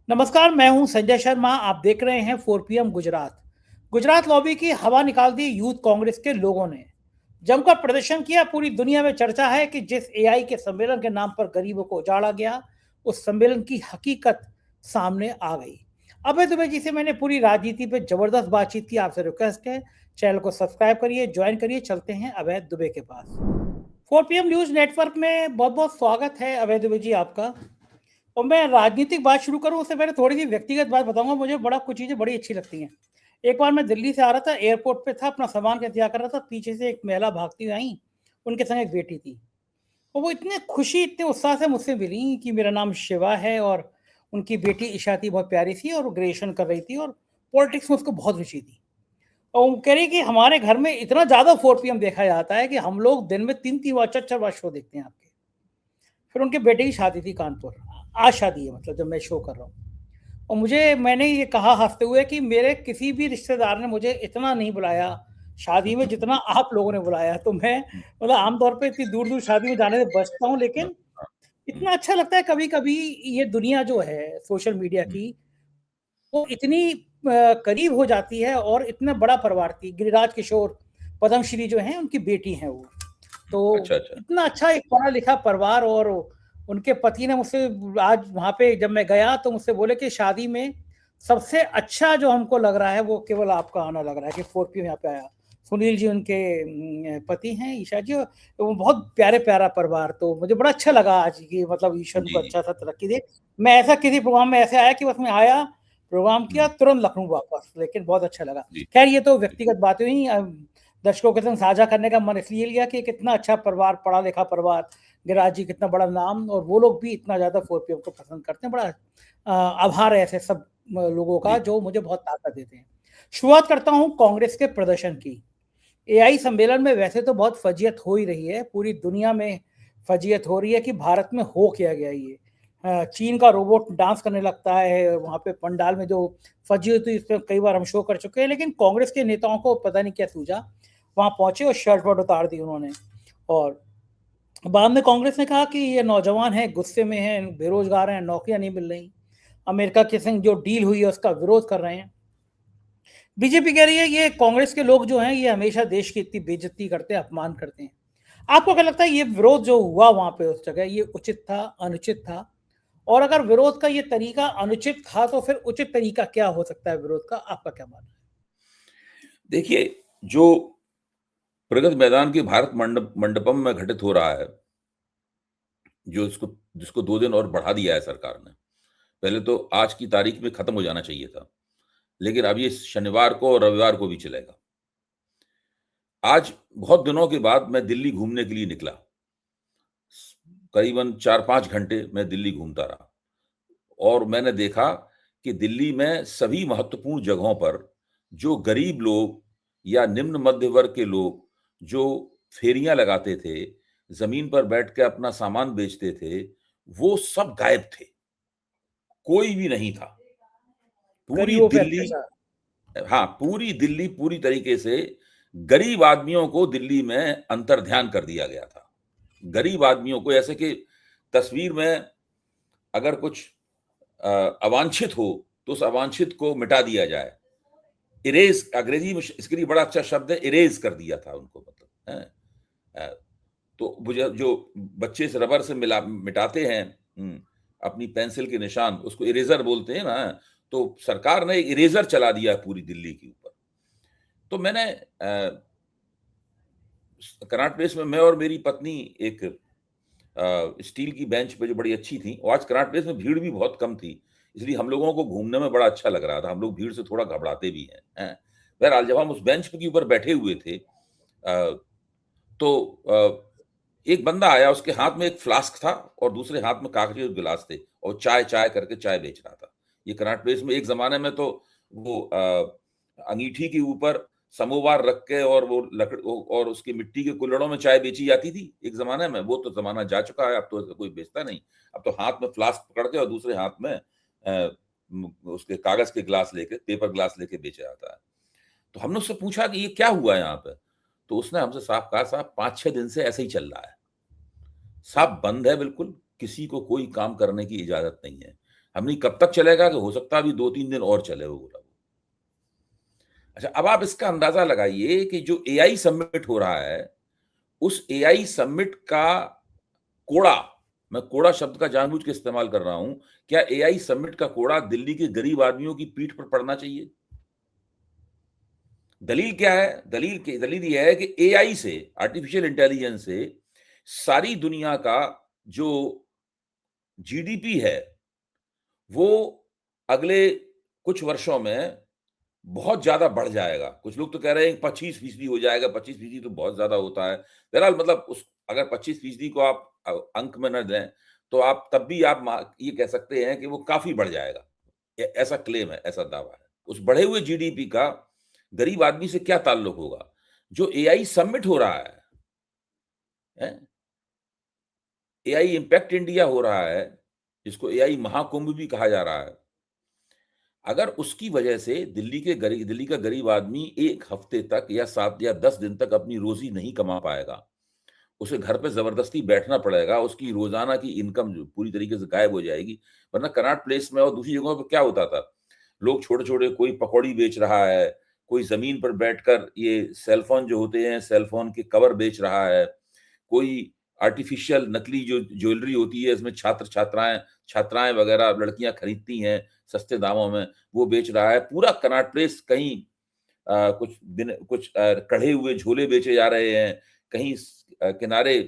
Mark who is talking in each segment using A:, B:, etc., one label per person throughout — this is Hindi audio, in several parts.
A: नमस्कार, मैं हूं संजय शर्मा। आप देख रहे हैं 4 PM गुजरात। गुजरात लॉबी की हवा निकाल दी यूथ कांग्रेस के लोगों ने। जमकर प्रदर्शन किया। पूरी दुनिया में चर्चा है कि जिस एआई के सम्मेलन के नाम पर गरीबों को उजाड़ा गया, उस सम्मेलन की हकीकत सामने आ गई। अभय दुबे जी से मैंने पूरी राजनीति पे जबरदस्त बातचीत की। आपसे रिक्वेस्ट है, चैनल को सब्सक्राइब करिए, ज्वाइन करिए। चलते हैं अभय दुबे के पास। 4 PM न्यूज नेटवर्क में बहुत बहुत स्वागत है अभय दुबे जी आपका। और मैं राजनीतिक बात शुरू करूं उससे पहले थोड़ी सी व्यक्तिगत बात बताऊंगा। मुझे बड़ा कुछ चीज़ें बड़ी अच्छी लगती हैं। एक बार मैं दिल्ली से आ रहा था, एयरपोर्ट पे था, अपना सामान का इंतजार कर रहा था। पीछे से एक महिला भागती हुई आई, उनके संग एक बेटी थी। और वो इतने खुशी, इतने उत्साह से मुझसे मिली कि मेरा नाम शिवा है और उनकी बेटी ईशा थी, बहुत प्यारी सी, और वो ग्रेजुएशन कर रही थी और पॉलिटिक्स में उसको बहुत रुचि थी। और वो कह रही कि हमारे घर में इतना ज़्यादा 4 PM देखा जाता है कि हम लोग दिन में 3-3 बार 4-4 बार शो देखते हैं आपके। फिर उनके बेटे की शादी थी कानपुर। आज शादी है, मतलब जब मैं शो कर रहा हूँ। और मैंने ये कहा हँसते हुए कि मेरे किसी भी रिश्तेदार ने मुझे इतना नहीं बुलाया शादी में जितना आप लोगों ने बुलाया। तो मैं मतलब आमतौर पे इतनी दूर-दूर शादी में जाने से बचता हूँ,
B: हाँ,
A: लेकिन
B: हाँ, हुँ,
A: इतना अच्छा लगता है कभी-कभी। ये दुनिया जो है सोशल मीडिया
B: हुँ,
A: की, वो इतनी करीब हो जाती है। और इतना बड़ा परिवार थी, गिरिराज किशोर पद्मश्री जो हैं, उनकी बेटी हैं वो।
B: हुँ,
A: तो
B: अच्छा, अच्छा।
A: इतना अच्छा एक पढ़ा-लिखा परिवार। और उनके पति ने मुझसे, आज वहाँ पे जब मैं गया तो मुझसे बोले कि शादी में सबसे अच्छा जो हमको लग रहा है वो केवल आपका आना लग रहा है, कि 4PM यहाँ पे आया। सुनील जी उनके पति हैं, ईशा जी। और वो बहुत प्यारा परिवार। तो मुझे बड़ा अच्छा लगा आज कि मतलब ईश्वर
B: जी,
A: उनको
B: जी।
A: अच्छा-सा तरक्की दे। मैं ऐसा किसी प्रोग्राम में ऐसे आया कि बस मैं आया, प्रोग्राम किया,
B: हुँ,
A: तुरंत लखनऊ वापस, लेकिन बहुत अच्छा लगा।
B: जी,
A: खैर ये तो
B: जी,
A: व्यक्तिगत बातें हुई। दर्शकों के संग साझा करने का मन इसलिए लिया कि कितना अच्छा परिवार, पढ़ा लिखा परिवार, गिरिराज जी कितना बड़ा नाम, और वो लोग भी इतना ज़्यादा 4PM को पसंद करते हैं। बड़ा आभार है ऐसे सब लोगों का
B: जी,
A: जो मुझे बहुत ताकत देते हैं। शुरुआत करता हूँ कांग्रेस के प्रदर्शन की। एआई सम्मेलन में वैसे तो बहुत फजीयत हो ही रही है, पूरी दुनिया में फजीयत हो रही है कि भारत में हो क्या गया ये। चीन का रोबोट डांस करने लगता है वहाँ पे पंडाल में, जो फजीयत हुई इस पर कई बार हम शो कर चुके हैं। लेकिन कांग्रेस के नेताओं को पता नहीं क्या सूझा, वहाँ पहुंचे और शर्ट वर्ट उतार दी उन्होंने। और बाद में कांग्रेस ने कहा कि ये नौजवान हैं, गुस्से में हैं, बेरोजगार हैं, नौकरियां नहीं मिल रही, अमेरिका के संग जो डील हुई है उसका विरोध कर रहे हैं। बीजेपी कह रही है ये कांग्रेस के लोग जो हैं ये हमेशा देश की इतनी बेइज्जती करते हैं, अपमान करते हैं। आपको क्या लगता है, ये विरोध जो हुआ वहां पे उस जगह, ये उचित था, अनुचित था? और अगर विरोध का ये तरीका अनुचित था तो फिर उचित तरीका क्या हो सकता है विरोध का? आपका क्या मानना है?
B: देखिए, जो प्रगति मैदान के भारत मंडपम में घटित हो रहा है, जो इसको जिसको 2 दिन और बढ़ा दिया है सरकार ने। पहले तो आज की तारीख में खत्म हो जाना चाहिए था, लेकिन अब ये शनिवार को और रविवार को भी चलेगा। आज बहुत दिनों के बाद मैं दिल्ली घूमने के लिए निकला। करीबन 4-5 घंटे मैं दिल्ली घूमता रहा और मैंने देखा कि दिल्ली में सभी महत्वपूर्ण जगहों पर जो गरीब लोग या निम्न मध्य वर्ग के लोग जो फेरियां लगाते थे, जमीन पर बैठ के अपना सामान बेचते थे, वो सब गायब थे। कोई भी नहीं था। पूरी
A: गरीबों पे
B: दिल्ली
A: अत्याचार।
B: हाँ, पूरी दिल्ली पूरी तरीके से गरीब आदमियों को दिल्ली में अंतर्ध्यान कर दिया गया था। गरीब आदमियों को ऐसे कि तस्वीर में अगर कुछ अ, अवांछित हो, तो उस अवांछित को मिटा दिया जाए। इरेज़ अंग्रेज़ी में इसके लिए बड़ा अच्छा शब्द है, इरेज़ कर दिया था उनको मतलब, हैं? अ, तो मुझे जो बच्चे से रबर से मिला मिटाते हैं अपनी पेंसिल के निशान, उसको इरेज़र बोलते हैं ना, तो सरकार ने इरेज़र चला दिया पूरी दिल्ली के ऊपर। तो मैंने कनॉट प्लेस में मैं और मेरी पत्नी एक स्टील की बेंच पे जो बड़ी अच्छी थी और आज कनॉट प्लेस में भीड़ भी बहुत कम थी, इसलिए हम लोगों को घूमने में बड़ा अच्छा लग रहा था। हम लोग भीड़ से थोड़ा घबराते भी हैं। बहरहाल जब हम उस बेंच के ऊपर बैठे हुए थे तो एक बंदा आया, उसके हाथ में एक फ्लास्क था और दूसरे हाथ में कागज़ी के गिलास थे और चाय-चाय करके चाय बेच रहा था। ये कनॉट प्लेस में एक ज़माने में तो वो अंगीठी के ऊपर समोवार रख के और वो और उसकी मिट्टी के कुल्हड़ों में चाय बेची जाती थी एक ज़माने में, वो तो ज़माना जा चुका है, अब तो ऐसा कोई बेचता नहीं। अब तो हाथ में फ्लास्क पकड़ के और दूसरे हाथ में उसके कागज़ के ग्लास लेके, पेपर ग्लास लेके बेचा जाता है। तो हमने उससे पूछा कि ये क्या हुआ यहाँ पे? तो उसने हमसे साफ कहा, साहब 5-6 दिन से ऐसे ही चल रहा है। साहब बंद है बिल्कुल, किसी को कोई काम करने की इजाज़त नहीं है। हम नहीं कब तक चलेगा कि हो सकता है अभी 2-3 दिन और चले वो बोला। अच्छा, अब आप इसका अंदाजा लगाइए कि जो एआई समिट हो रहा है, उस एआई समिट का कोड़ा, मैं कोड़ा शब्द का जानबूझ के इस्तेमाल कर रहा हूं, क्या एआई समिट का कोड़ा दिल्ली के गरीब आदमियों की पीठ पर पड़ना चाहिए? दलील क्या है? दलील यह है कि एआई से, आर्टिफिशियल इंटेलिजेंस से सारी दुनिया का जो जीडीपी है, वो अगले कुछ वर्षों में बहुत ज़्यादा बढ़ जाएगा। कुछ लोग तो कह रहे हैं 25% हो जाएगा, 25% तो बहुत ज़्यादा होता है। बहरहाल मतलब उस अगर 25% को आप अंक में न लें, तो आप तब भी आप ये कह सकते हैं कि वो काफ़ी बढ़ जाएगा। ऐसा क्लेम है, ऐसा दावा है। उस बढ़े हुए जीडीपी का गरीब आदमी से क्या ताल्लुक होगा? जो एआई समिट हो रहा है? एआई इम्पैक्ट इंडिया हो रहा है, जिसको एआई महाकुंभ भी कहा जा रहा है। अगर उसकी वजह से दिल्ली का गरीब आदमी 1 हफ्ते तक या 7 या 10 दिन तक अपनी रोज़ी नहीं कमा पाएगा, उसे घर पे ज़बरदस्ती बैठना पड़ेगा, उसकी रोज़ाना की इनकम जो पूरी तरीके से गायब हो जाएगी। वरना कनॉट प्लेस में और दूसरी जगहों पे क्या होता था? लोग छोटे-छोटे कोई पकौड़ी बेच रहा है, कोई ज़मीन पर बैठकर ये सेल फ़ोन जो होते हैं, सेल फ़ोन के कवर बेच रहा है, कोई आर्टिफ़िशियल नकली जो ज्वेलरी होती है, इसमें छात्राएँ छात्राएँ वगैरह लड़कियाँ खरीदती हैं सस्ते दामों में, वो बेच रहा है। पूरा कनॉट प्लेस कहीं कुछ कढ़े हुए झोले बेचे जा रहे हैं, कहीं किनारे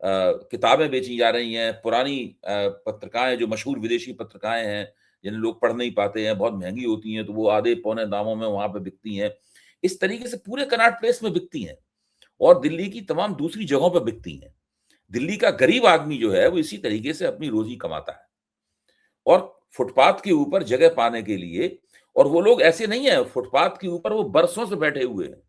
B: किताबें बेची जा रही हैं, पुरानी पत्रिकाएँ जो मशहूर विदेशी पत्रिकाएँ हैं, जिन्हें लोग पढ़ नहीं पाते हैं, बहुत महँगी होती हैं, तो वो आधे पौने दामों में वहाँ पे बिकती हैं। इस तरीके से पूरे कनॉट प्लेस में बिकती हैं और दिल्ली की तमाम दूसरी जगहों पे बिकती हैं। दिल्ली का गरीब आदमी जो है, वो इसी तरीके से अपनी रोज़ी कमाता है और फुटपाथ के ऊपर जगह पाने के लिए और वो लोग ऐसे नहीं हैं, फुटपाथ के ऊपर वो बरसों से बैठे हुए हैं।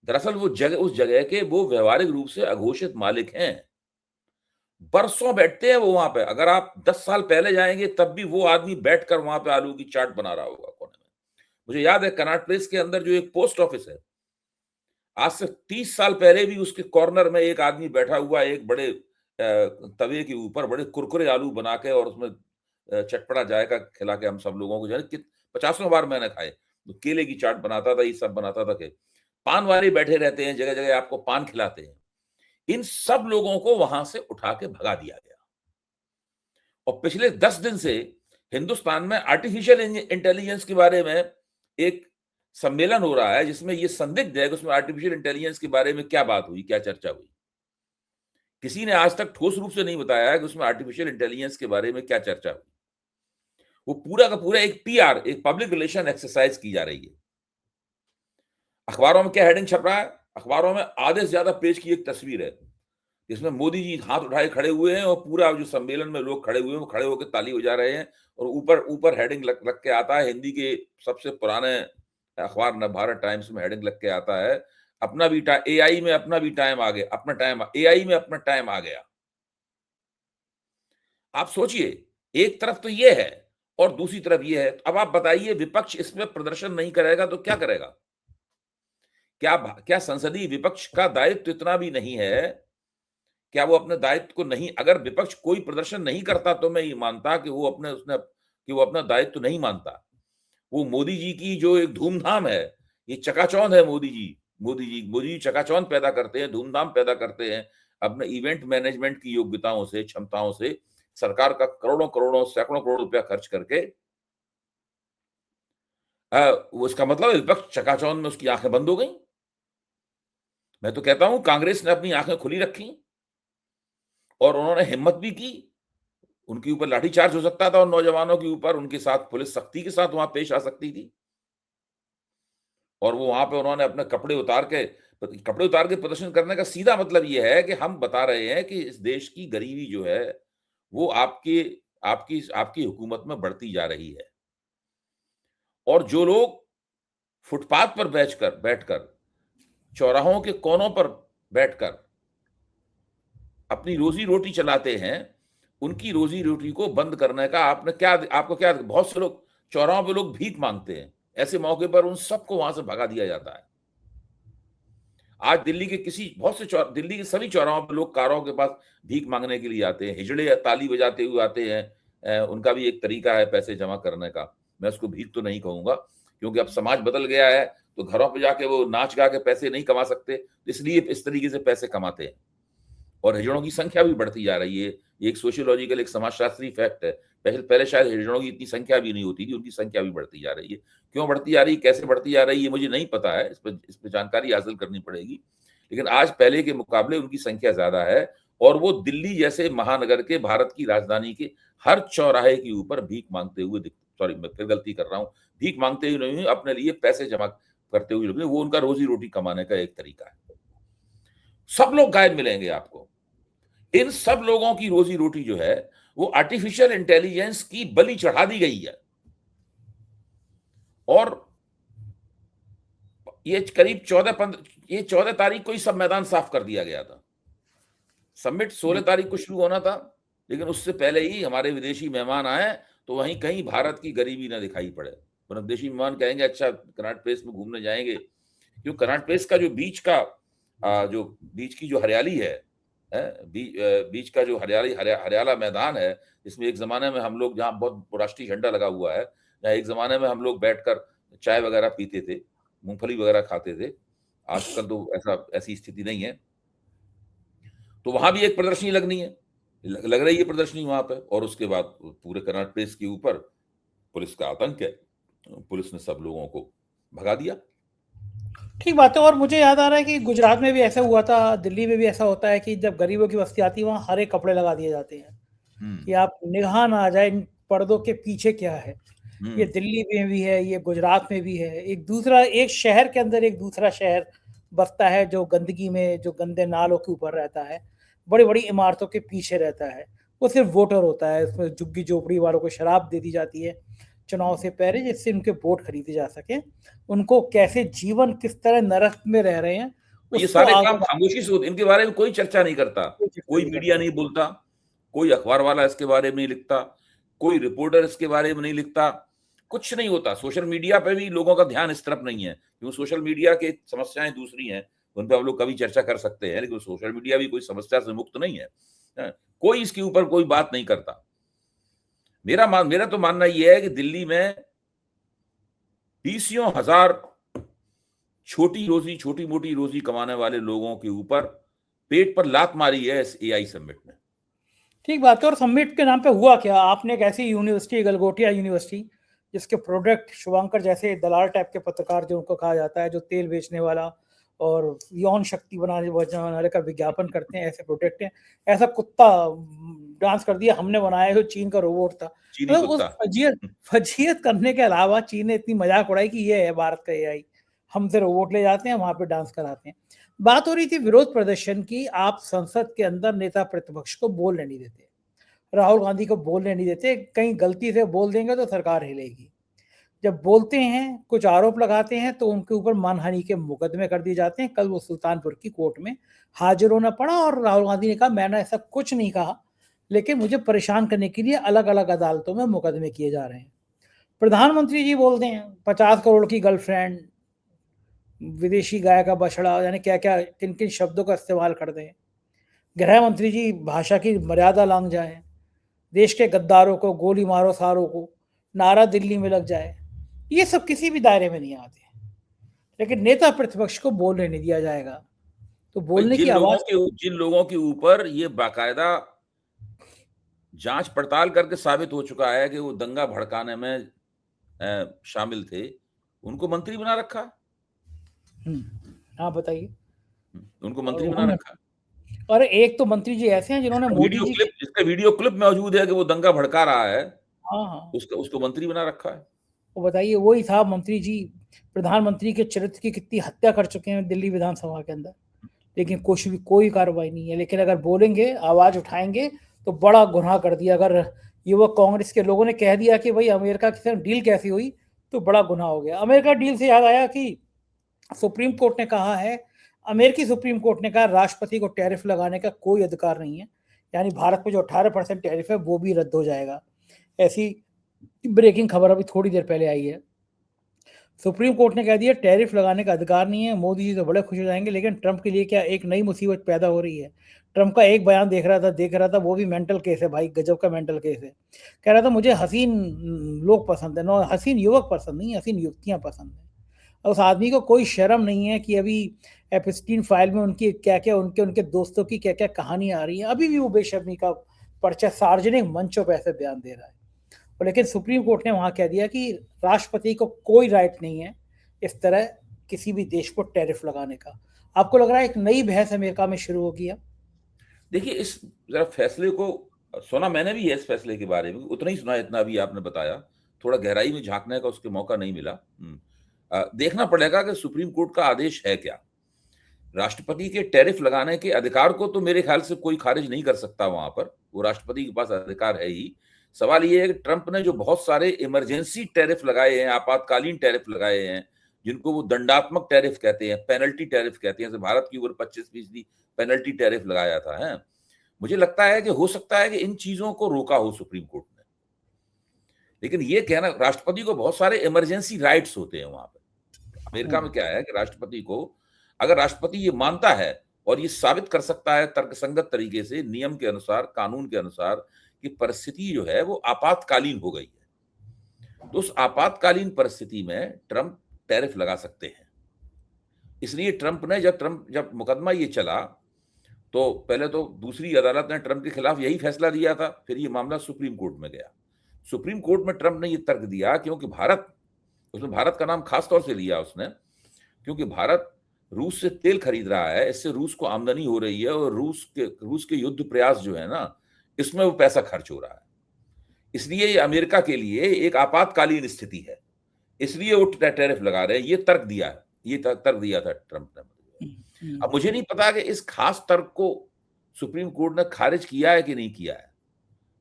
B: दरअसल वो जगह उस जगह के वो व्यावहारिक रूप से अघोषित मालिक हैं। बरसों बैठते हैं वो वहाँ पे। अगर आप 10 साल पहले जाएँगे तब भी वो आदमी बैठकर वहाँ पे आलू की चाट बना रहा होगा कोने में। मुझे याद है कनॉट प्लेस के अंदर जो एक पोस्ट ऑफिस है, आज से 30 साल पहले भी उसके कॉर्नर में एक आदमी बैठा हुआ है, एक बड़े तवे के ऊपर बड़े कुरकुरे आलू बना के और उसमें चटपटा जायका खिला के हम सब लोगों को जो है कित पचासों बार मैंने खाए। तो केले की चाट बनाता था, ये सब बनाता था के पान वाले बैठे रहते हैं, जगह-जगह आपको पान खिलाते हैं। इन सब लोगों को वहाँ से उठा के भगा दिया गया और पिछले 10 दिन से हिंदुस्तान में आर्टिफिशियल इंटेलिजेंस के बारे में एक सम्मेलन हो रहा है, जिसमें ये संदिग्ध है कि उसमें आर्टिफिशियल इंटेलिजेंस के बारे में क्या बात हुई, क्या चर्चा हुई। किसी ने आज तक ठोस रूप से नहीं बताया है कि उसमें आर्टिफिशियल इंटेलिजेंस के बारे में क्या चर्चा हुई। वो पूरा का पूरा एक पीआर, एक पब्लिक रिलेशन एक्सरसाइज की जा रही है। अखबारों में क्या हेडिंग छप रहा है? अखबारों में आधे से ज्यादा पेज की एक तस्वीर है, जिसमें मोदी जी हाथ उठाए खड़े हुए हैं और पूरा जो सम्मेलन में लोग खड़े हुए हैं, वो खड़े होकर ताली बजा रहे हैं और ऊपर ऊपर हेडिंग लग के आता है, हिंदी के सबसे पुराने अखबार नवभारत टाइम्स में हेडिंग लग के आता है, अपना भी एआई में अपना भी टाइम आ गया, अपना टाइम एआई में अपना टाइम आ गया। आप सोचिए, एक तरफ तो ये है और दूसरी तरफ ये है। अब आप बताइए विपक्ष इसमें प्रदर्शन नहीं करेगा तो क्या करेगा? क्या संसदीय विपक्ष का दायित्व इतना भी नहीं है? क्या वो अपने दायित्व को नहीं अगर विपक्ष कोई प्रदर्शन नहीं करता तो मैं ये मानता कि वो अपना दायित्व नहीं मानता। वो मोदी जी की जो एक धूमधाम है, ये चकाचौंध है मोदी जी चकाचौंध पैदा करते हैं, धूमधाम पैदा करते हैं, अपने इवेंट मैनेजमेंट की योग्यताओं से, क्षमताओं से, सरकार का करोड़ों-करोड़ों, सैकड़ों करोड़ रुपया खर्च करके वो इसका मतलब है विपक्ष चकाचौंध में उसकी आँखें बंद हो गईं। मैं तो कहता हूँ कांग्रेस ने अपनी आँखें खुली रखी और उन्होंने हिम्मत भी की। उनके ऊपर लाठीचार्ज हो सकता था और नौजवानों के ऊपर उनके साथ पुलिस सख्ती के साथ वहाँ पेश आ सकती थी। और वो वहाँ पे उन्होंने अपने कपड़े उतार के प्रदर्शन करने का सीधा मतलब ये है कि हम बता रहे हैं कि इस देश की गरीबी जो है, वो आपकी आपकी हुकूमत में बढ़ती जा रही है। और जो लोग फुटपाथ पर बैठकर चौराहों के कोनों पर बैठकर अपनी रोज़ी-रोटी चलाते हैं, उनकी रोज़ी-रोटी को बंद करने का आपको क्या बहुत से लोग चौराहों पे लोग भीख माँगते हैं। ऐसे मौके पर उन सबको वहाँ से भगा दिया जाता है। आज दिल्ली के सभी चौराहों पे लोग कारों के पास भीख माँगने के लिए आते हैं, हिजड़े ताली बजाते हुए आते हैं, उनका भी एक तरीका है पैसे जमा करने का। मैं उसको भीख तो नहीं कहूंगा, क्योंकि अब समाज बदल गया है, तो घरों पे जाके वो नाच गा के पैसे नहीं कमा सकते, इसलिए इस तरीके से पैसे कमाते हैं। और हिजड़ों की संख्या भी बढ़ती जा रही है। ये एक सोशियोलॉजिकल, एक समाजशास्त्री फैक्ट है। पहले शायद हिजड़ों की इतनी संख्या भी नहीं होती थी, उनकी संख्या भी बढ़ती जा रही है। क्यों बढ़ती जा रही है, कैसे बढ़ती जा रही है, मुझे नहीं पता है, इस पर जानकारी हासिल करनी पड़ेगी। लेकिन आज पहले के मुकाबले उनकी संख्या ज्यादा है, और वो दिल्ली जैसे महानगर के, भारत की राजधानी के हर चौराहे के ऊपर भीख मांगते हुए सॉरी, मैं फिर गलती कर रहा हूँ, भीख मांगते हुए नहीं, अपने लिए पैसे जमा करते हुए, वो उनका रोजी रोटी कमाने का एक तरीका है। सब लोग गायब मिलेंगे आपको। इन सब लोगों की रोजी रोटी जो है वो आर्टिफिशियल इंटेलिजेंस की बलि चढ़ा दी गई है। और ये करीब 14 तारीख को ही सब मैदान साफ कर दिया गया था। समिट 16 तारीख को शुरू होना था, लेकिन उससे पहले ही हमारे विदेशी मेहमान आए, तो वहीं कहीं भारत की गरीबी ना दिखाई पड़े। वरना विदेशी मेहमान कहेंगे अच्छा कनॉट प्लेस में घूमने जाएंगे, क्योंकि कनॉट प्लेस का जो बीच की जो हरियाली है, बीच का जो हरियाला मैदान है, इसमें एक जमाने में हम लोग, जहाँ बहुत राष्ट्रीय झंडा लगा हुआ है, जहाँ एक जमाने में हम लोग बैठकर चाय वगैरह पीते थे, मूंगफली वगैरह खाते थे, आजकल तो ऐसी स्थिति नहीं है। तो वहां भी एक प्रदर्शनी लगनी है, लग रही है प्रदर्शनी वहां पर। और उसके बाद पूरे कनॉट प्लेस के ऊपर पुलिस का आतंक है, पुलिस ने सब लोगों को भगा दिया।
A: ठीक बात है। और मुझे याद आ रहा है कि गुजरात में भी ऐसा हुआ था, दिल्ली में भी ऐसा होता है कि जब गरीबों की बस्ती आती है वहाँ हरे कपड़े लगा दिए जाते हैं कि आप निगाह ना आ जाए इन पर्दों के पीछे क्या है। ये दिल्ली में भी है, ये गुजरात में भी है। एक शहर के अंदर एक दूसरा शहर बसता है जो गंदगी में, जो गंदे नालों के ऊपर रहता है, बड़ी बड़ी इमारतों के पीछे रहता है। वो सिर्फ वोटर होता है, उसमें झुग्गी झोपड़ी वालों को शराब दे दी जाती है चुनाव से पहले, जिससे उनके वोट खरीदे जा सके। उनको कैसे जीवन, किस तरह नरक में रह रहे हैं,
B: ये
A: उसको
B: सारे
A: आगे
B: काम खामोशी से होते, इनके बारे में कोई चर्चा नहीं करता, कोई मीडिया नहीं बोलता, कोई अखबार वाला इसके बारे में नहीं लिखता, कोई रिपोर्टर इसके बारे में नहीं लिखता, कुछ नहीं होता। सोशल मीडिया पे भी लोगों का ध्यान इस तरफ नहीं है, क्योंकि सोशल मीडिया की समस्याएं दूसरी हैं, उन पर हम लोग कभी चर्चा कर सकते हैं, लेकिन सोशल मीडिया भी कोई समस्या से मुक्त नहीं है। कोई इसके ऊपर कोई बात नहीं करता। मेरा तो मानना यह है कि दिल्ली में 20 हजार छोटी मोटी रोजी कमाने वाले लोगों के ऊपर पेट पर लात मारी है इस एआई समिट में।
A: ठीक बात है। और समिट के नाम पे हुआ क्या? आपने एक ऐसी यूनिवर्सिटी, गलगोटिया यूनिवर्सिटी, जिसके प्रोडक्ट शुभंकर जैसे दलाल टाइप के पत्रकार, जो उनको कहा जाता है, जो तेल बेचने वाला और यौन शक्ति बनाने वाले का विज्ञापन करते हैं, ऐसे प्रोडक्ट हैं। ऐसा कुत्ता डांस कर दिया, हमने बनाया, जो चीन का रोबोट था।
B: चीनी
A: उस
B: कुत्ता।
A: फजीयत करने के अलावा चीन ने इतनी मजाक उड़ाई कि ये है भारत का एआई, हमसे रोबोट ले जाते हैं, वहां पे डांस कराते हैं। बात हो रही थी विरोध प्रदर्शन की। आप संसद के अंदर नेता प्रतिपक्ष को बोलने नहीं देते, राहुल गांधी को बोलने नहीं देते। कहीं गलती से बोल देंगे तो सरकार हिलेगी। जब बोलते हैं, कुछ आरोप लगाते हैं, तो उनके ऊपर मानहानि के मुकदमे कर दिए जाते हैं। कल वो सुल्तानपुर की कोर्ट में हाजिर होना पड़ा और राहुल गांधी ने कहा मैंने ऐसा कुछ नहीं कहा, लेकिन मुझे परेशान करने के लिए अलग अलग अदालतों में मुकदमे किए जा रहे हैं। प्रधानमंत्री जी बोलते हैं 50 करोड़ की गर्लफ्रेंड, विदेशी गाय का बछड़ा, यानी क्या क्या किन किन शब्दों का इस्तेमाल कर दें। गृह मंत्री जी भाषा की मर्यादा लांघ जाए, देश के गद्दारों को गोली मारो सारों को, नारा दिल्ली में लग जाए। ये सब किसी भी दायरे में नहीं आते, लेकिन नेता प्रतिपक्ष को बोलने नहीं दिया जाएगा। तो बोलने की आवाज,
B: जिन लोगों के ऊपर ये बाकायदा जांच पड़ताल करके साबित हो चुका है कि वो दंगा भड़काने में शामिल थे, उनको मंत्री बना रखा।
A: हाँ बताइए।
B: उनको मंत्री बना रखा।
A: और एक तो मंत्री जी ऐसे हैं जिन्होंने मोदी जी,
B: जिसका वीडियो क्लिप मौजूद है कि वो दंगा भड़का रहा है,
A: हाँ,
B: उसको मंत्री बना रखा है।
A: वो बताइए, वही साहब मंत्री जी प्रधानमंत्री के चरित्र की कितनी हत्या कर चुके हैं दिल्ली विधानसभा के अंदर, लेकिन कोई कार्रवाई नहीं है। लेकिन अगर बोलेंगे, आवाज उठाएंगे, तो बड़ा गुनाह कर दिया। अगर युवक कांग्रेस के लोगों ने कह दिया कि भाई अमेरिका के साथ डील कैसी हुई, तो बड़ा गुनाह हो गया। अमेरिका डील से याद आया कि सुप्रीम कोर्ट ने कहा है, अमेरिकी सुप्रीम कोर्ट ने कहा राष्ट्रपति को टैरिफ लगाने का कोई अधिकार नहीं है, यानी भारत पे जो 18% टैरिफ है वो भी रद्द हो जाएगा। ऐसी ब्रेकिंग खबर अभी थोड़ी देर पहले आई है। सुप्रीम कोर्ट ने कह दिया टैरिफ लगाने का अधिकार नहीं है, मोदी जी तो बड़े खुश हो जाएंगे, लेकिन ट्रंप के लिए क्या एक नई मुसीबत पैदा हो रही है। ट्रंप का एक बयान देख रहा था, वो भी मेंटल केस है भाई, गजब का मेंटल केस है। कह रहा था मुझे हसीन लोग पसंद है, नो हसीन युवक पसंद नहीं, हसीन युवतियां पसंद है। उस आदमी को कोई शर्म नहीं है कि अभी एपस्टीन फाइल में उनकी क्या क्या उनके दोस्तों की क्या क्या कहानी आ रही है, अभी भी वो बेशर्मी का पर्चा सार्वजनिक मंचों पर ऐसे बयान दे रहा है। और लेकिन सुप्रीम कोर्ट ने वहां कह दिया कि राष्ट्रपति को कोई राइट नहीं है इस तरह किसी भी देश को टैरिफ लगाने का। आपको लग रहा है एक नई बहस अमेरिका में शुरू हो गया?
B: देखिए, इस जरा फैसले को सुना मैंने भी है, इस फैसले के बारे में उतना ही सुना जितना अभी आपने बताया, थोड़ा गहराई में झांकने का उसके मौका नहीं मिला। देखना पड़ेगा कि सुप्रीम कोर्ट का आदेश है क्या। राष्ट्रपति के टैरिफ लगाने के अधिकार को तो मेरे ख्याल से कोई खारिज नहीं कर सकता, वहां पर वो राष्ट्रपति के पास अधिकार है ही। सवाल ये है कि ट्रंप ने जो बहुत सारे इमरजेंसी टैरिफ लगाए हैं, आपातकालीन टैरिफ लगाए हैं, जिनको वो दंडात्मक टैरिफ कहते हैं, पेनल्टी टैरिफ कहते हैं, जैसे भारत के ऊपर 25% पेनल्टी टैरिफ लगाया था है। मुझे लगता है कि हो सकता है कि इन चीजों को रोका हो सुप्रीम कोर्ट ने। लेकिन ये कहना, राष्ट्रपति को बहुत सारे इमरजेंसी राइट्स होते हैं वहां पर। अमेरिका में क्या है कि राष्ट्रपति को, अगर राष्ट्रपति ये मानता है और ये साबित कर सकता है तर्कसंगत तरीके से, नियम के अनुसार, कानून के अनुसार, कि परिस्थिति जो है वो आपातकालीन हो गई है, तो उस आपातकालीन परिस्थिति में ट्रंप टैरिफ लगा सकते हैं। इसलिए ट्रंप ने जब मुकदमा ये चला, तो पहले तो दूसरी अदालत ने ट्रंप के खिलाफ यही फैसला दिया था, फिर ये मामला सुप्रीम कोर्ट में गया। सुप्रीम कोर्ट में ट्रंप ने ये तर्क दिया, क्योंकि उसमें भारत का नाम खास तौर से लिया उसने, क्योंकि भारत रूस से तेल खरीद रहा है, इससे रूस को आमदनी हो रही है, और रूस के युद्ध प्रयास जो है ना, इसमें वो पैसा खर्च हो रहा है। इसलिए ये अमेरिका के लिए एक आपातकालीन स्थिति है, इसलिए वो टैरिफ लगा रहे हैं। ये तर्क दिया था ट्रंप ने। अब मुझे नहीं पता कि इस खास तर्क को सुप्रीम कोर्ट ने खारिज किया है कि नहीं किया है।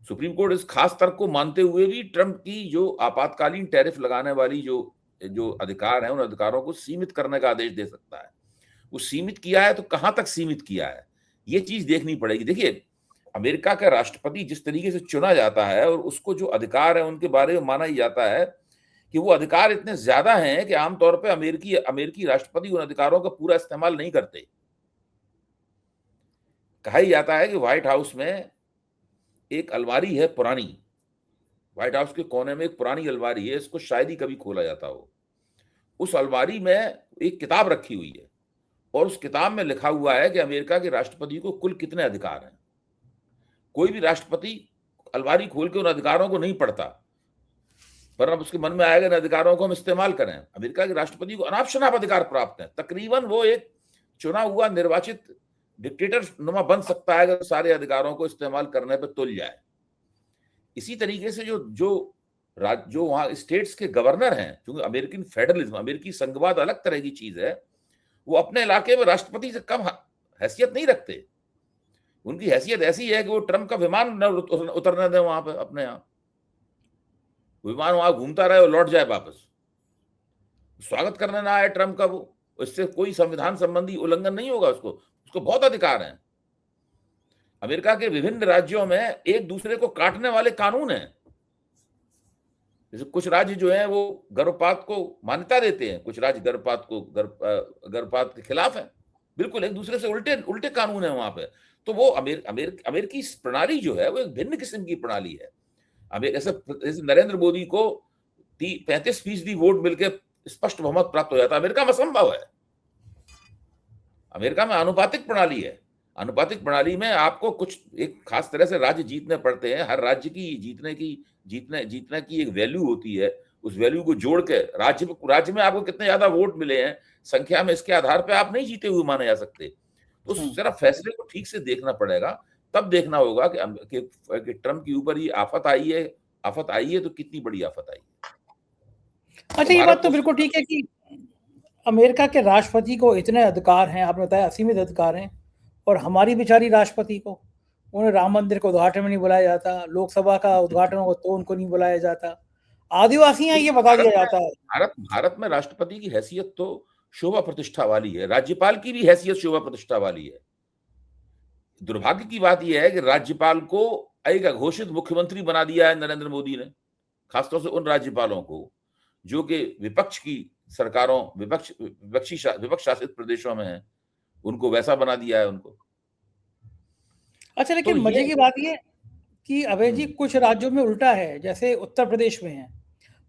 B: सुप्रीम कोर्ट इस खास तर्क को मानते हुए भी ट्रंप की जो आपातकालीन टैरिफ लगाने वाली जो अधिकार है, उन अधिकारों को सीमित करने का आदेश दे सकता है। वो सीमित किया है तो कहां तक सीमित किया है, ये चीज देखनी पड़ेगी। देखिए, अमेरिका का राष्ट्रपति जिस तरीके से चुना जाता है और उसको जो अधिकार है उनके बारे में माना ही जाता है कि वो अधिकार इतने ज्यादा हैं कि आमतौर पर अमेरिकी राष्ट्रपति उन अधिकारों का पूरा इस्तेमाल नहीं करते। कहा ही जाता है कि व्हाइट हाउस में एक अलमारी है पुरानी, व्हाइट हाउस के कोने में एक पुरानी अलमारी है, इसको शायद ही कभी खोला जाता हो। उस अलमारी में एक किताब रखी हुई है, और उस किताब में लिखा हुआ है कि अमेरिका के राष्ट्रपति को कुल कितने अधिकार हैं। कोई भी राष्ट्रपति अलमारी खोल के उन अधिकारों को नहीं पढ़ता, पर अब उसके मन में आएगा इन अधिकारों को हम इस्तेमाल करें। अमेरिका के राष्ट्रपति को अनाप शनाप अधिकार प्राप्त है, तकरीबन वो एक चुना हुआ निर्वाचित डिक्टेटर नुमा बन सकता है अगर सारे अधिकारों को इस्तेमाल करने पर तुल जाए। इसी तरीके से जो वहां स्टेट्स के गवर्नर हैं, क्योंकि अमेरिकन फेडरलिज्म, अमेरिकी संघवाद अलग तरह की चीज है, वो अपने इलाके में राष्ट्रपति से कम हैसियत नहीं रखते। उनकी हैसियत ऐसी है कि वो ट्रंप का विमान न उतरने दें वहां पर, अपने यहां विमान वहां घूमता रहे और लौट जाए वापस, स्वागत करने ना आए ट्रंप का, वो इससे कोई संविधान संबंधी उल्लंघन नहीं होगा। उसको बहुत अधिकार है। अमेरिका के विभिन्न राज्यों में एक दूसरे को काटने वाले कानून हैं। जैसे कुछ राज्य जो हैं वो गर्भपात को मान्यता देते हैं, कुछ राज्य गर्भपात के खिलाफ हैं। बिल्कुल एक दूसरे से उल्टे कानून है वहां पे। तो वो अमेरिकी प्रणाली जो है वो एक भिन्न किस्म की प्रणाली है। जैसे नरेंद्र मोदी को 35% वोट मिलकर स्पष्ट बहुमत प्राप्त हो जाता है, अमेरिका में असंभव है। अमेरिका में आनुपातिक प्रणाली है। आनुपातिक प्रणाली में आपको कुछ एक खास तरह से राज्य जीतने पड़ते हैं। हर राज्य की जीतने की एक वैल्यू होती है। उस वैल्यू को जोड़ के राज्य में आपको कितने ज्यादा वोट मिले हैं संख्या में, इसके आधार पर आप नहीं जीते हुए माने जा सकते। तो जरा फैसले को ठीक से देखना पड़ेगा, तब देखना होगा कि ट्रंप के ऊपर ये आफत आई है तो कितनी बड़ी आफत आई है।
A: अच्छा, ये बात तो बिल्कुल ठीक है कि अमेरिका के राष्ट्रपति को इतने अधिकार हैं, आपने बताया असीमित अधिकार हैं, और हमारी बेचारी राष्ट्रपति को, उन्हें राम मंदिर के उद्घाटन में नहीं बुलाया जाता, लोकसभा का उद्घाटन हो तो उनको नहीं बुलाया जाता, आदिवासी हैं ये बता दिया जाता है।
B: भारत में राष्ट्रपति की हैसियत तो शोभा प्रतिष्ठा वाली है, राज्यपाल की भी हैसियत शोभा प्रतिष्ठा वाली है। दुर्भाग्य की बात यह है कि राज्यपाल को एक अघोषित मुख्यमंत्री बना दिया है नरेंद्र मोदी ने, खासतौर से उन राज्यपालों को जो कि विपक्ष की सरकारों, विपक्ष शासित प्रदेशों में है, उनको वैसा बना दिया है उनको।
A: अच्छा,
B: तो
A: लेकिन
B: ये
A: मजे की बात ये कि अभय जी,
B: हम्म,
A: कुछ राज्यों में उल्टा है, जैसे उत्तर प्रदेश में है।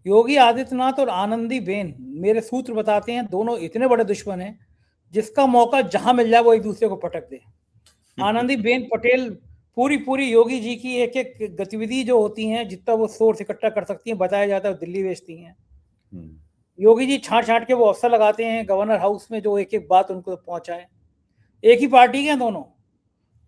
A: योगी आदित्यनाथ और आनंदीबेन, मेरे सूत्र बताते हैं, दोनों इतने बड़े दुश्मन हैं, जिसका मौका जहां मिल जाए वो एक दूसरे को पटक दे। आनंदीबेन पटेल पूरी पूरी योगी जी की एक एक गतिविधि जो होती हैं, जितना वो सोर्स इकट्ठा कर सकती हैं, बताया जाता है, वो दिल्ली भेजती हैं। योगी जी छांट छांट के वो अफसर लगाते हैं गवर्नर हाउस में, जो एक एक बात उनको पहुंचाए। एक ही पार्टी के हैं दोनों,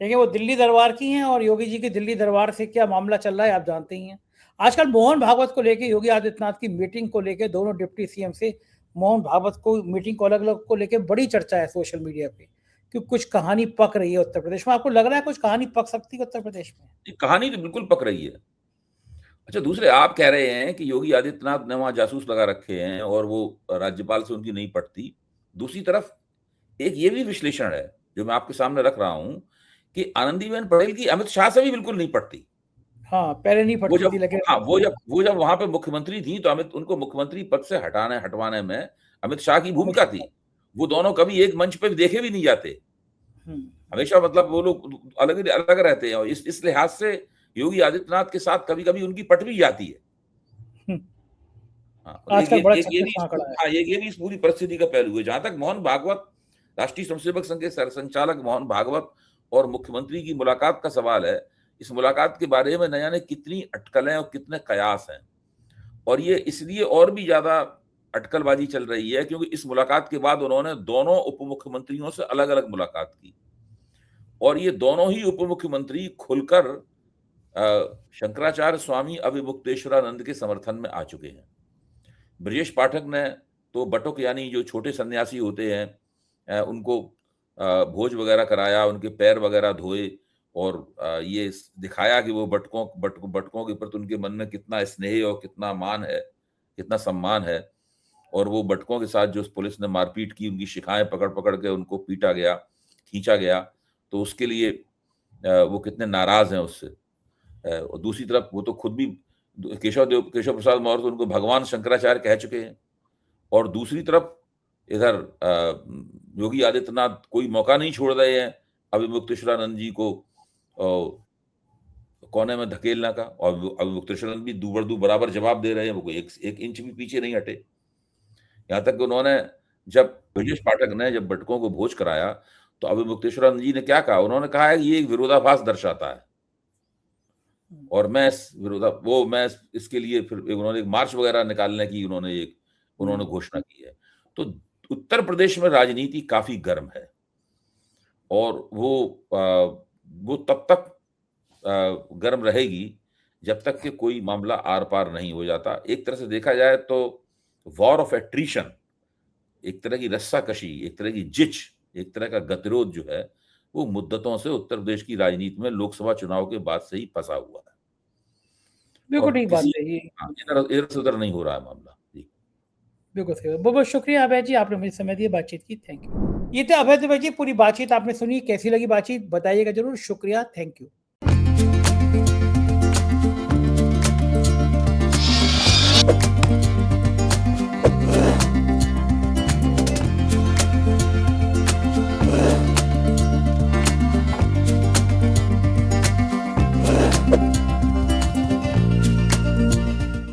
A: लेकिन वो दिल्ली दरबार की हैं, और योगी जी के दिल्ली दरबार से क्या मामला चल रहा है आप जानते ही हैं। आजकल मोहन भागवत को लेके, योगी आदित्यनाथ की मीटिंग को लेके, दोनों डिप्टी सीएम से मोहन भागवत को मीटिंग को अलग अलग को लेके बड़ी चर्चा है सोशल मीडिया पे, कि कुछ कहानी पक रही है उत्तर प्रदेश में। आपको लग रहा है कुछ कहानी पक सकती है उत्तर प्रदेश में?
B: ये कहानी तो बिल्कुल पक रही है। अच्छा, दूसरे आप कह रहे हैं कि योगी आदित्यनाथ ने वहां जासूस लगा रखे हैं और वो राज्यपाल से उनकी नहीं पटती। दूसरी तरफ एक ये भी विश्लेषण है जो मैं आपके सामने रख रहा हूं कि आनंदीबेन पटेल की अमित शाह से भी बिल्कुल नहीं पटती।
A: हाँ, पहले नहीं
B: वो
A: पटती
B: जब
A: थी, लेकिन
B: हाँ, वो जब वहां पे मुख्यमंत्री थी तो उनको मुख्यमंत्री पद से हटवाने में अमित शाह की
A: अमित
B: भूमिका
A: शाह।
B: थी। वो दोनों कभी एक मंच पे देखे भी नहीं जाते।
A: हम्म,
B: हमेशा मतलब वो लोग अलग अलग रहते हैं, और इस लिहाज से योगी आदित्यनाथ के साथ कभी-कभी उनकी पट भी जाती है।
A: हम्म,
B: हाँ, और
A: आजकल बड़ा
B: एक ये भी
A: छत्तीस आंकड़ा है।
B: ये भी इस पूरी परिस्थिति का पहलू है। जहां तक मोहन भागवत, राष्ट्रीय स्वयंसेवक संघ के सरसंचालक मोहन भागवत और मुख्यमंत्री की मुलाकात का सवाल है, इस मुलाकात के बारे में न जाने कितनी अटकलें और कितने कयास हैं। और ये इसलिए और भी ज्यादा अटकलबाजी चल रही है क्योंकि इस मुलाकात के बाद उन्होंने दोनों उप मुख्यमंत्रियों से अलग अलग मुलाकात की, और ये दोनों ही उप मुख्यमंत्री खुलकर शंकराचार्य स्वामी अविमुक्तेश्वरानंद के समर्थन में आ चुके हैं। ब्रजेश पाठक ने तो बटुक, यानी जो छोटे सन्यासी होते हैं, उनको भोज वगैरह कराया, उनके पैर वगैरह धोए, और ये दिखाया कि वो बटकों के प्रति उनके मन में कितना स्नेह और कितना मान है, कितना सम्मान है। और वो बटकों के साथ जो पुलिस ने मारपीट की, उनकी शिखाएं पकड़ पकड़ के उनको पीटा गया, खींचा गया, तो उसके लिए वो कितने नाराज हैं उससे। और दूसरी तरफ वो तो खुद भी केशव प्रसाद मौर्य तो उनको भगवान शंकराचार्य कह चुके हैं। और दूसरी तरफ इधर योगी आदित्यनाथ कोई मौका नहीं छोड़ रहे हैं अविमुक्तेश्वरानंद जी को कोने में धकेलने का, और अविमुक्तेश्वरानंद भी दूबड़ बराबर जवाब दे रहे हैं, वो एक इंच भी पीछे नहीं हटे। यहाँ तक कि उन्होंने जब ब्रजेश पाठक ने जब बटकों को भोज कराया तो अविमुक्तेश्वरानंद जी ने क्या कहा, उन्होंने कहा है कि ये एक विरोधाभास दर्शाता है, और मैं इसके लिए फिर उन्होंने एक मार्च वगैरह निकालने की उन्होंने घोषणा की है। तो उत्तर प्रदेश में राजनीति काफी गर्म है, और वो तब तक गर्म रहेगी जब तक कि कोई मामला आर पार नहीं हो जाता। एक तरह से देखा जाए तो वॉर ऑफ एट्रीशन, एक तरह की रस्साकशी, एक तरह की जिच, एक तरह का गतिरोध जो है, वो मुद्दतों से उत्तर प्रदेश की राजनीति में लोकसभा चुनाव के बाद से ही फंसा हुआ है,
A: बिल्कुल
B: और
A: ठीक बात
B: किसी
A: है ये।
B: इधर से उधर नहीं हो रहा है मामला। जी,
A: बिल्कुल सही। बहुत बहुत शुक्रिया अभय जी, आपने मुझे समय दिया, बातचीत की। Thank you. ये थे अभय जी, पूरी बातचीत आपने सुनी, कैसी लगी बातचीत बताइएगा जरूर। शुक्रिया, थैंक यू।